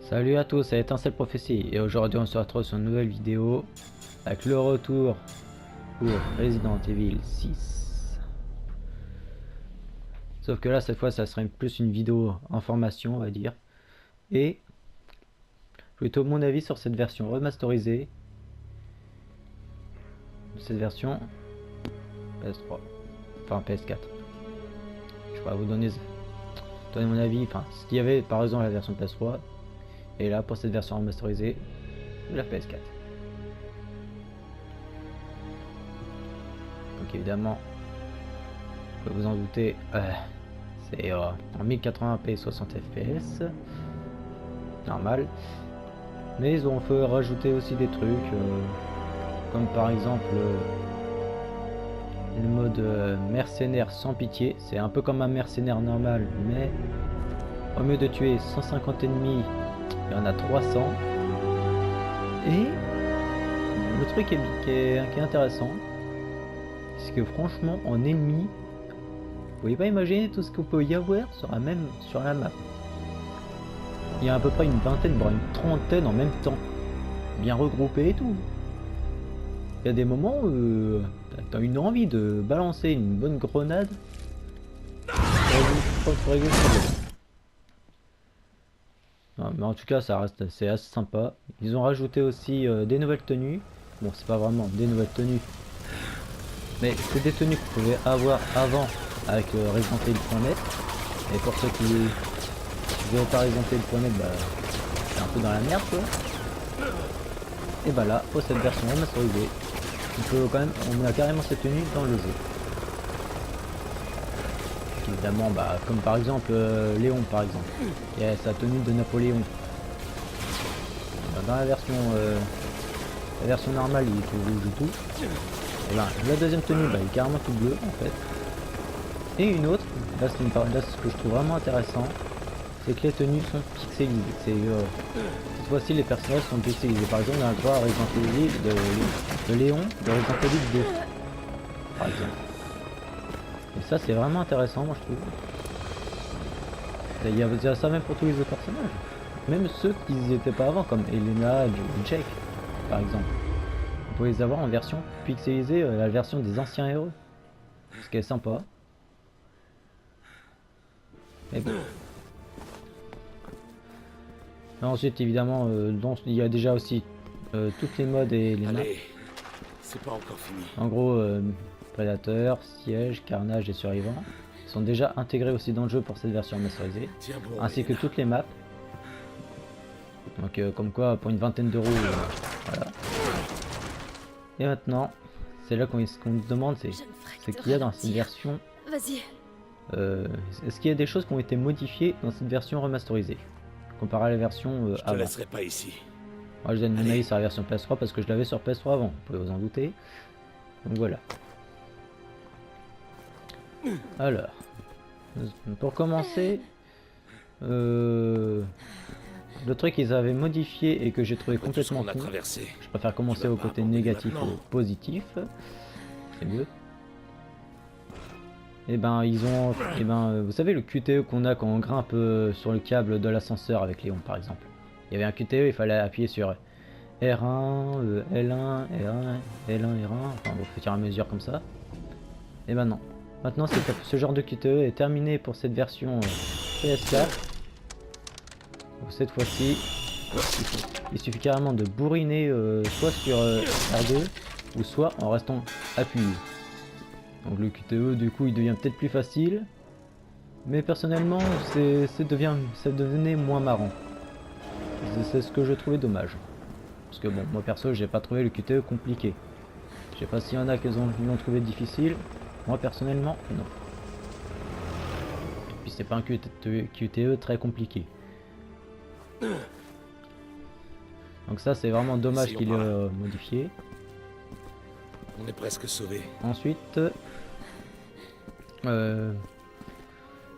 Salut à tous, c'est Étincelle Prophétie et aujourd'hui on se retrouve sur une nouvelle vidéo avec le retour pour Resident Evil 6. Sauf que là cette fois ça serait plus une vidéo information on va dire. Et plutôt mon avis sur cette version remasterisée. Cette version PS3. Enfin PS4. Je vais vous donner mon avis, enfin ce qu'il y avait par exemple la version PS3. Et là pour cette version remasterisée de la PS4. Donc évidemment, vous pouvez vous en douter, c'est en 1080p 60 fps, normal. Mais ils ont fait rajouter aussi des trucs, comme par exemple le mode mercenaire sans pitié. C'est un peu comme un mercenaire normal, mais au lieu de tuer 150 ennemis, il y en a 300. Et le truc qui est intéressant, c'est que franchement en ennemi, vous pouvez pas imaginer tout ce qu'il peut y avoir sur la map. Il y a à peu près une vingtaine, voire une trentaine en même temps, bien regroupés et tout. Il y a des moments où t'as une envie de balancer une bonne grenade pour régler le problème. Non, mais en tout cas ça reste assez sympa. Ils ont rajouté aussi des nouvelles tenues. Bon, c'est pas vraiment des nouvelles tenues, mais c'est des tenues que vous pouvez avoir avant avec Resident Evil.net. Et pour ceux qui veulent pas Resident Evil.net, bah c'est un peu dans la merde quoi. Et bah là, pour cette version remasterisée, on a carrément cette tenue dans le jeu. Évidemment, bah comme par exemple Léon par exemple, il y a sa tenue de Napoléon. Dans la version normale, il est tout rouge et tout. Et ben, la deuxième tenue, bah, il est carrément tout bleu en fait. Et une autre, là ce que je trouve vraiment intéressant, c'est que les tenues sont pixelisées. Cette fois-ci les personnages sont pixelisés. Par exemple, on a le droit à Resident Evil de Léon, de Resident Evil 2 par exemple. Et ça c'est vraiment intéressant moi je trouve. Il y a ça même pour tous les autres personnages. Même ceux qui n'y étaient pas avant, comme Elena, Jake par exemple. Vous pouvez les avoir en version pixelisée, la version des anciens héros. Ce qui est sympa. Mais bon. Ensuite évidemment, il y a déjà aussi toutes les modes et les maps. C'est pas encore fini. En gros, Prédateur, Siège, Carnage et Survivants sont déjà intégrés aussi dans le jeu pour cette version remasterisée, ainsi que toutes les maps. Donc comme quoi pour une vingtaine d'euros, voilà. Et maintenant, c'est là qu'on se demande, c'est qu'il y a dans cette version. Vas-y. Est-ce qu'il y a des choses qui ont été modifiées dans cette version remasterisée comparé à la version Je te avant. laisserai pas ici. Moi je donne mon avis sur la version PS3 parce que je l'avais sur PS3 avant, vous pouvez vous en douter. Donc voilà. Alors, pour commencer, le truc qu'ils avaient modifié et que j'ai trouvé complètement con, je préfère commencer au côté négatif au positif, c'est mieux. Et ben ils ont, vous savez le QTE qu'on a quand on grimpe sur le câble de l'ascenseur avec Léon par exemple. Il y avait un QTE, il fallait appuyer sur R1, L1, R1, L1, R1, enfin bon, faut faire à mesure comme ça. Et maintenant ce genre de QTE est terminé pour cette version PS4. Cette fois-ci, il suffit carrément de bourriner soit sur R2 ou soit en restant appuyé. Donc le QTE du coup il devient peut-être plus facile, mais personnellement ça devenait moins marrant. C'est ce que je trouvais dommage. Parce que bon, moi perso j'ai pas trouvé le QTE compliqué. Je sais pas s'il y en a qui l'ont trouvé difficile, moi personnellement non. Et puis c'est pas un QTE très compliqué. Donc ça c'est vraiment dommage qu'il ait modifié. On est presque sauvé. Ensuite, il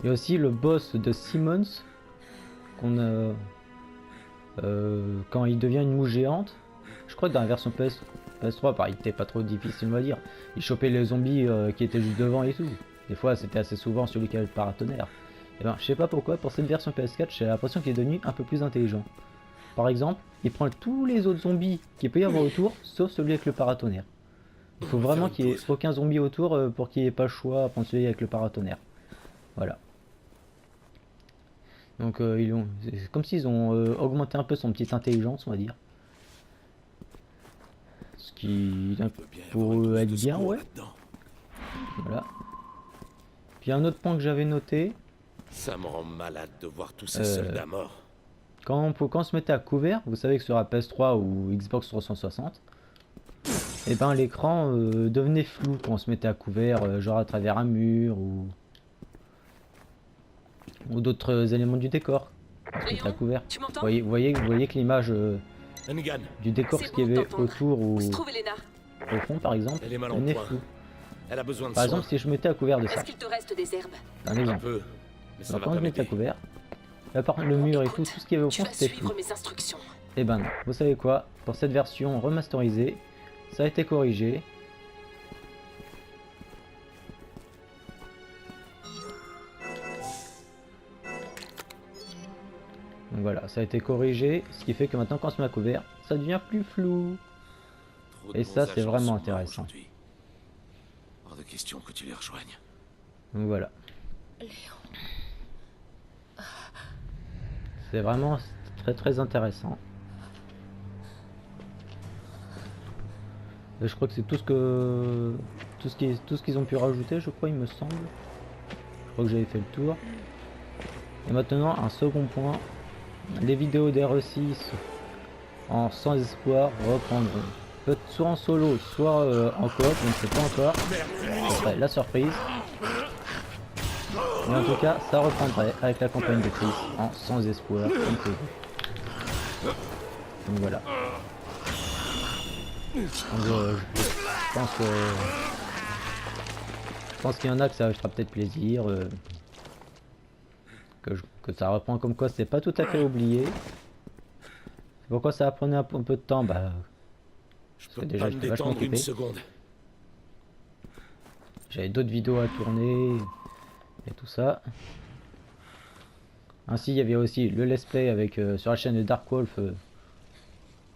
y a aussi le boss de Simmons qu'on a quand il devient une mouche géante. Je crois que dans la version PS3, pareil, il était pas trop difficile on va dire. Il chopait les zombies qui étaient juste devant et tout. Des fois c'était assez souvent celui qui avait le paratonnerre. Et ben je sais pas pourquoi, pour cette version PS4, j'ai l'impression qu'il est devenu un peu plus intelligent. Par exemple, il prend tous les autres zombies qu'il peut y avoir autour, sauf celui avec le paratonnerre. Il faut vraiment qu'il n'y ait aucun zombie autour pour qu'il n'y ait pas le choix à prendre celui avec le paratonnerre. Voilà. Donc c'est comme s'ils ont augmenté un peu son petite intelligence, on va dire. Ce qui pour être bien, ouais. Voilà. Puis un autre point que j'avais noté. Ça me rend malade de voir tous ces soldats morts. Quand on se mettait à couvert, vous savez que sur la PS3 ou Xbox 360, et ben l'écran devenait flou quand on se mettait à couvert, genre à travers un mur ou d'autres éléments du décor. On se mettait à couvert. Vous voyez que l'image du décor, ce qu'il y avait autour ou au fond par exemple, elle est mal en devenait point. flou. Elle a besoin de Par exemple, si je mettais à couvert de ça, Est-ce qu'il te reste des herbes? un exemple. peu, mais ça Donc va quand pas je mettais à m'aider. couvert, là par contre le mur et tout ce qu'il y avait au Tu fond vas c'était flou. suivre mes instructions. Et ben non, vous savez quoi, pour cette version remasterisée, ça a été corrigé. Donc voilà, ça a été corrigé, ce qui fait que maintenant quand on se met à couvert, ça devient plus flou. Trop de Et bons ça, c'est agents vraiment sont morts intéressant. aujourd'hui. Hors de question que tu les rejoignes. Donc voilà, Léon. c'est vraiment très intéressant. Et je crois que c'est tout ce qu'ils ont pu rajouter, je crois, il me semble. Je crois que j'avais fait le tour. Et maintenant, un second point, les vidéos d'RE6 en sans espoir reprendront. Peut-être soit en solo, soit en coop, on ne sait pas encore. Ce serait la surprise. Mais en tout cas, ça reprendrait avec la campagne de Chris en sans espoir, comme prévu. Donc voilà. Donc, je pense qu'il y en a que ça fera peut-être plaisir. Que ça reprend comme quoi c'est pas tout à fait oublié. Pourquoi ça prenait un peu de temps? Bah, Je peux déjà pas j'étais me vachement détendre une occupé. seconde. J'avais d'autres vidéos à tourner et tout ça. Ainsi, il y avait aussi le let's play avec sur la chaîne de Dark Wolf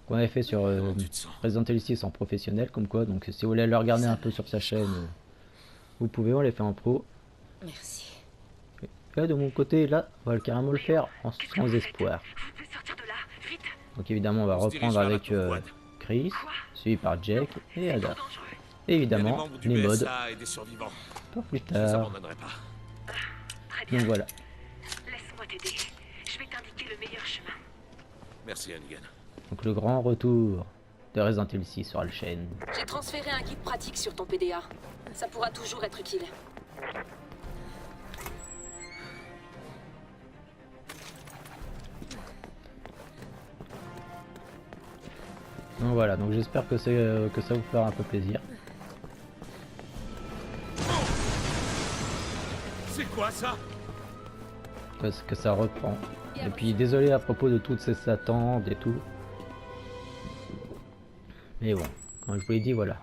qu'on avait fait sur Comment tu te sens? Resident Evil 6 en professionnel, comme quoi. Donc, si vous voulez le regarder un peu sur sa chaîne, vous pouvez. On l'a fait en pro. Merci. Là, de mon côté, là, on va carrément le faire en sans espoir. Vous devez sortir de là, vite. Donc, évidemment, on va On se dirige reprendre vers la avec tour froide. Chris, suivi par Jack et Ada. Dangereux. Et Il y a des évidemment, membres du les modes BSA et des survivants. pour plus Je les tard. abandonnerai pas. Très bien. Donc voilà. Laisse-moi t'aider. Je vais t'indiquer le meilleur chemin. Merci Hannigan. Donc le grand retour de Resident Evil 6 sur la chaîne. J'ai transféré un guide pratique sur ton PDA. Ça pourra toujours être utile. Donc voilà, donc j'espère que que ça vous fera un peu plaisir. C'est quoi ça? Que ça reprend. Et puis désolé à propos de toutes ces attentes et tout. Mais bon, comme je vous l'ai dit, voilà.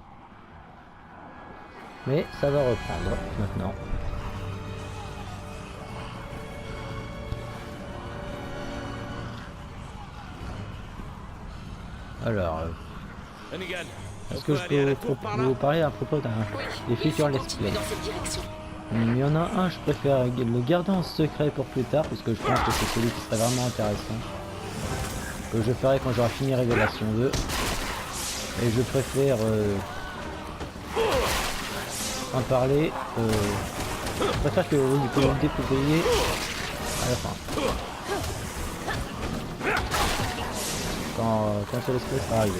Mais ça va reprendre maintenant. Alors, Hannigan, on est-ce que peut je aller à la peux tour par là? vous parler à propos des Il futurs faut let's continuer play? dans cette direction. Il y en a un, je préfère le garder en secret pour plus tard, parce que je pense que c'est celui qui serait vraiment intéressant. Que je ferai quand j'aurai fini Révélation 2. Et je préfère en parler. Je préfère que vous le découvriez à la fin. Quand ce let's play sera arrivé.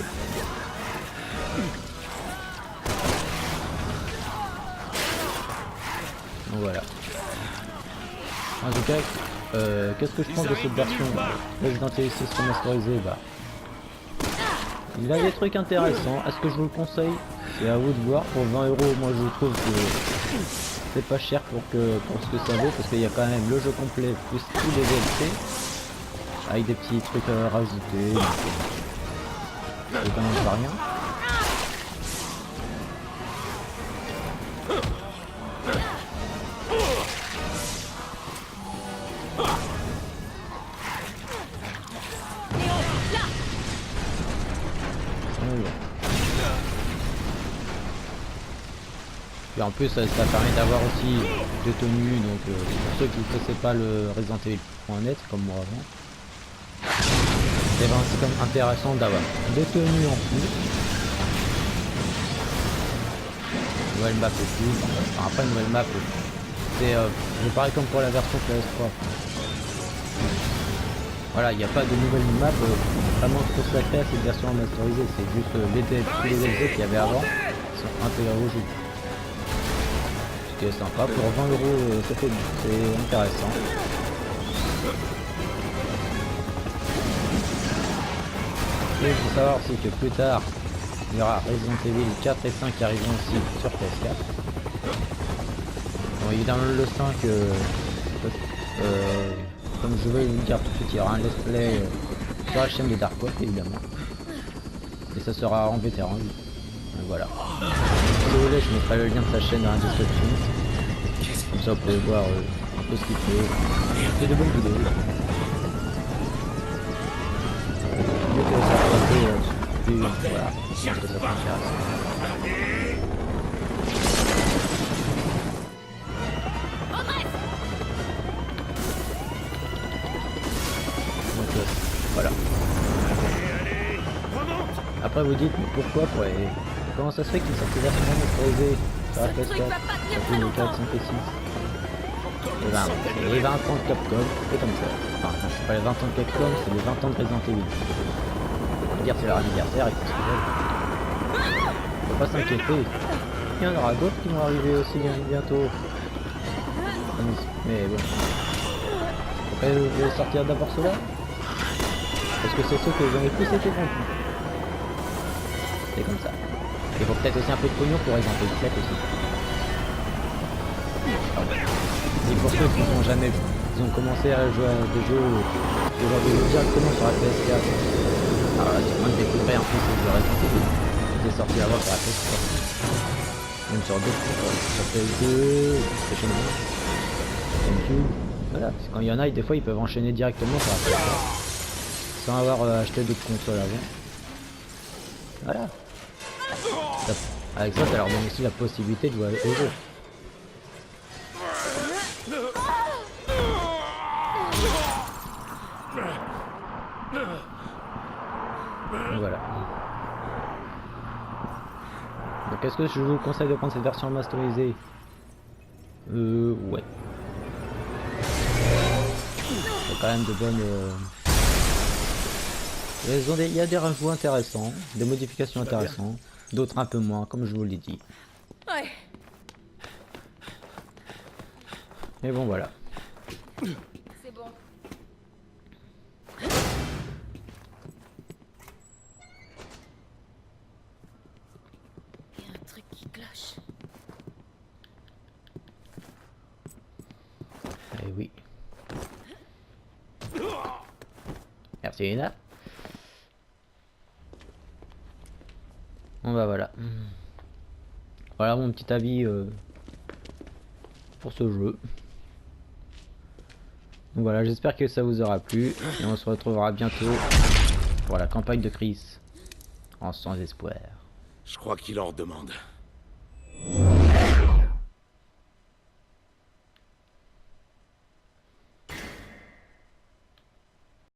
Donc voilà. En tout cas, qu'est-ce que je pense de cette version Resident Evil 6 remasterisée? Bah, il a des trucs intéressants. Est-ce que je vous le conseille? C'est à vous de voir. Pour 20 €, moi je trouve que c'est pas cher pour ce que ça vaut, parce qu'il y a quand même le jeu complet plus tous les DLC avec des petits trucs à rajouter. C'est quand même pas rien. en plus ça permet d'avoir aussi deux tenues, donc pour ceux qui ne connaissaient pas le Resident Evil.net comme moi avant, c'est quand même intéressant d'avoir des tenues en plus. Nouvelle map aussi, enfin pas une nouvelle map, c'est pareil comme pour la version PS3. Voilà, il n'y a pas de nouvelle map vraiment consacrée à cette version remasterisée, c'est juste tous les DLC qu'il y avait avant qui sont intégrés au jeu. Ce qui est sympa, pour 20 €, c'est intéressant. Et il faut savoir aussi que plus tard, il y aura Resident Evil 4 et 5 qui arriveront aussi sur PS4. Bon, évidemment le 5, comme je vais vous le dire tout de suite, il y aura un let's play sur la chaîne de Darkwolf évidemment. Et ça sera en vétéran. Donc voilà. Si vous voulez, je mettrai le lien de sa chaîne dans la description. Comme ça vous pouvez voir un peu ce qu'il fait. C'est de bonnes vidéos. Mieux que ça plus, voilà. Je pense que ça t'intéresse. Voilà. Après vous dites mais pourquoi comment ça se fait qu'ils sortent des versions remasterisées sur la PS4 depuis le 4, 5 et 6. Et ben les 20 ans de Capcom, c'est comme ça. Enfin c'est pas les 20 ans de Capcom, c'est les 20 ans de Resident Evil. On va dire c'est leur anniversaire et tout ce qu'ils veulent. Faut pas s'inquiéter. Il y en aura d'autres qui vont arriver aussi bientôt. Mais bon. Après je vais sortir d'abord cela. Parce que c'est ceux que j'en ai plus été vendus. C'est comme ça. Il faut peut-être aussi un peu de pognon pour Resident Evil 7 aussi. Et pour ceux qui n'ont jamais ont commencé à jouer à des jeux aujourd'hui directement sur la PS4. Alors là, c'est moins de découvrir un peu ces jeux Resident Evil. C'est sorti avant sur la PS4. Même sur d'autres, sur PS2, PlayStation 1, GameCube. Voilà, parce que quand il y en a, des fois ils peuvent enchaîner directement sur la PS4. Sans avoir acheté d'autres consoles avant. Voilà. Avec ça, ça leur donne aussi la possibilité de jouer au jeu. Donc voilà. Donc est-ce que je vous conseille de prendre cette version masterisée? Ouais. C'est quand même de bonnes... Il y a des rajouts intéressants, des modifications intéressantes, d'autres un peu moins, comme je vous l'ai dit. Ouais. Mais bon, voilà. C'est bon. Il y a un truc qui cloche. Eh oui. Merci Lina. Bon bah voilà. Voilà mon petit avis pour ce jeu. Donc voilà, j'espère que ça vous aura plu. Et on se retrouvera bientôt pour la campagne de Chris en sans espoir. Je crois qu'il en redemande.